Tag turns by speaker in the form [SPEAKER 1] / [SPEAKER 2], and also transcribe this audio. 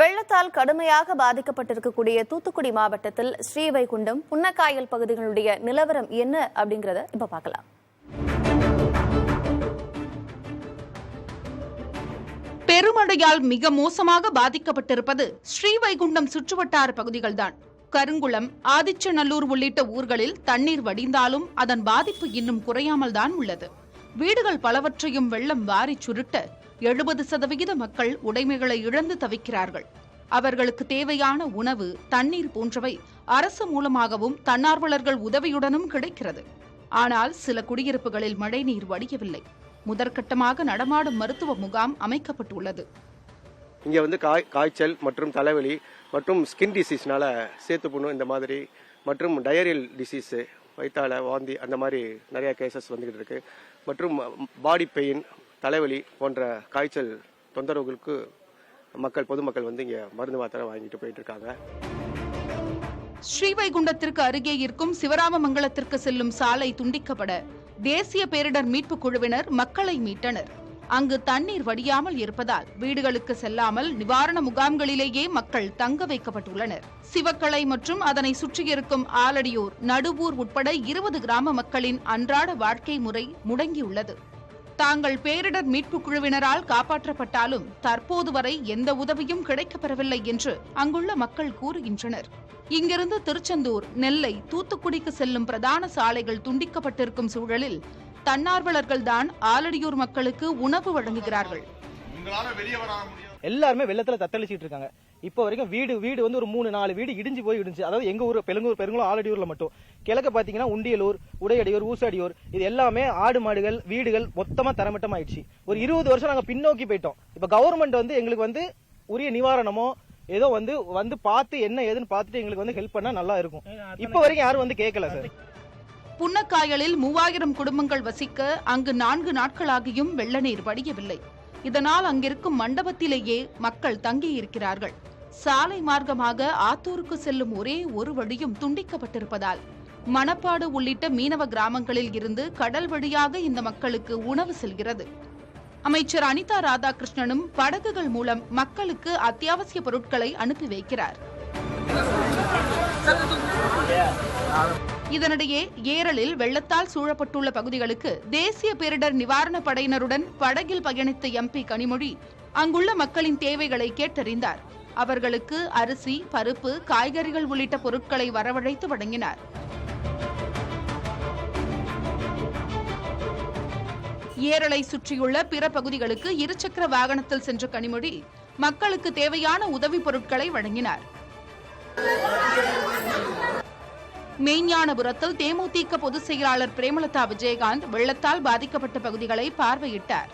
[SPEAKER 1] வெள்ளத்தால் கடுமையாக பாதிக்கப்பட்டிருக்கக்கூடிய தூத்துக்குடி மாவட்டத்தில் ஸ்ரீவைகுண்டம், புன்னக்காயல் பகுதிகளுடைய நிலவரம் என்ன அப்படிங்கறத இப்ப பார்க்கலாம்.
[SPEAKER 2] பெருமழையால் மிக மோசமாக பாதிக்கப்பட்டிருப்பது ஸ்ரீவைகுண்டம் சுற்றுவட்டார பகுதிகள்தான். கருங்குளம், ஆதிச்சநல்லூர் உள்ளிட்ட ஊர்களில் தண்ணீர் வடிந்தாலும் அதன் பாதிப்பு இன்னும் குறையாமல் தான் உள்ளது. வீடுகள் பலவற்றையும் வெள்ளம் வாரி சுருட்ட 70% மக்கள் உடைமைகளை இழந்து தவிக்கிறார்கள். அவர்களுக்கு தேவையான உணவு, தண்ணீர் போன்றவை அரசு மூலமாகவும் தன்னார்வலர்கள் உதவியுடனும் கிடைக்கிறது. ஆனால் சில குடியிருப்புகளில் மழைநீர் வடியவில்லை. முதற்கட்டமாக நடமாடும் மருத்துவ முகாம் அமைக்கப்பட்டுள்ளது.
[SPEAKER 3] இங்கே காய்ச்சல் மற்றும் தலைவலி மற்றும் ஸ்கின் டிசீஸ்னால சேத்துப்புண்ணு இந்த மாதிரி மற்றும் டயரியல் டிசீஸ், வயிற்றால வாந்தி அந்த மாதிரி நிறைய கேசஸ் வந்துகிட்டு இருக்கு. மற்றும் பாடி பெயின், தலைவலி போன்ற காய்ச்சல் தொந்தரவுகளுக்கு பொதுமக்கள் இங்கே மருந்து மாத்திரை வாங்கிட்டு போயிட்டு இருக்காங்க.
[SPEAKER 2] ஸ்ரீவைகுண்டத்திற்கு அருகே இருக்கும் சிவராமமங்கலத்திற்கு செல்லும் சாலை துண்டிக்கப்பட தேசிய பேரிடர் மீட்பு குழுவினர் மக்களை மீட்டனர். அங்கு தண்ணீர் வடியாமல் இருப்பதால் வீடுகளுக்கு செல்லாமல் நிவாரண முகாம்களிலேயே மக்கள் தங்க வைக்கப்பட்டுள்ளனர். சிவக்களை மற்றும் அதனை சுற்றியிருக்கும் ஆலடியூர், நடுவூர் உட்பட 20 கிராம மக்களின் அன்றாட வாழ்க்கை முறை முடங்கியுள்ளது. தாங்கள் பேரிடர் மீட்பு குழுவினரால் காப்பாற்றப்பட்டாலும் தற்போது வரை எந்த உதவியும் கிடைக்கப்பெறவில்லை என்று அங்குள்ள மக்கள் கூறுகின்றனர். இங்கிருந்து திருச்செந்தூர், நெல்லை, தூத்துக்குடிக்கு செல்லும் பிரதான சாலைகள் துண்டிக்கப்பட்டிருக்கும் சூழலில் தன்னார்வலர்கள் தான் ஆலடியூர் மக்களுக்கு உணவு வழங்குகிறார்கள்.
[SPEAKER 4] எல்லாருமே வெள்ளத்துல தத்தளிச்சிட்டு இருக்காங்க. இப்போ வரைக்கும் வீடு ஒரு 3-4 வீடு இடிஞ்சு போய் இடிஞ்சு. அதாவது எங்க ஊர் பெருங்குளம் ஆலடியூர்ல மட்டும் கிழக்க பாத்தீங்கன்னா உண்டியலூர், உடையடியூர், ஊசடியூர் இது எல்லாமே ஆடு மாடுகள் வீடுகள் மொத்தமா தரமட்டம் ஆயிடுச்சு. ஒரு 20 வருஷம் நாங்க பின்னோக்கி போயிட்டோம். இப்ப கவர்மெண்ட் எங்களுக்கு உரிய நிவாரணமோ ஏதோ வந்து பார்த்து என்ன ஏதுன்னு பார்த்துட்டு எங்களுக்கு ஹெல்ப் பண்ணா நல்லா இருக்கும். இப்ப வரைக்கும் யாரும் கேட்கல சார்.
[SPEAKER 2] புன்னக்காயலில் 3000 குடும்பங்கள் வசிக்க அங்கு 4 நாட்களாகியும் வெள்ள நீர் வடியவில்லை. இதனால் அங்கிருக்கும் மண்டபத்திலேயே மக்கள் தங்கியிருக்கிறார்கள். சாலை மார்க்கமாக ஆத்தூருக்கு செல்லும் ஒரே ஒரு வழியும் துண்டிக்கப்பட்டிருப்பதால் மணப்பாடு உள்ளிட்ட மீனவ கிராமங்களில் இருந்து கடல் வழியாக இந்த மக்களுக்கு உணவு செல்கிறது. அமைச்சர் அனிதா ராதாகிருஷ்ணனும் படகுகள் மூலம் மக்களுக்கு அத்தியாவசிய பொருட்களை அனுப்பி வைக்கிறார். இதனிடையே ஏரலில் வெள்ளத்தால் சூழப்பட்டுள்ள பகுதிகளுக்கு தேசிய பேரிடர் நிவாரண படையினருடன் படகில் பயணித்த MP கனிமொழி அங்குள்ள மக்களின் தேவைகளை கேட்டறிந்தார். அவர்களுக்கு அரிசி, பருப்பு, காய்கறிகள் உள்ளிட்ட பொருட்களை வரவழைத்து வழங்கினார். ஏரலை சுற்றியுள்ள பிற பகுதிகளுக்கு இருசக்கர வாகனத்தில் சென்ற கனிமொழி மக்களுக்கு தேவையான உதவி பொருட்களை வழங்கினார். மெய்ஞானபுரத்தில் தேமுதிக பொதுச் செயலாளர் பிரேமலதா விஜயகாந்த் வெள்ளத்தால் பாதிக்கப்பட்ட பகுதிகளை பார்வையிட்டார்.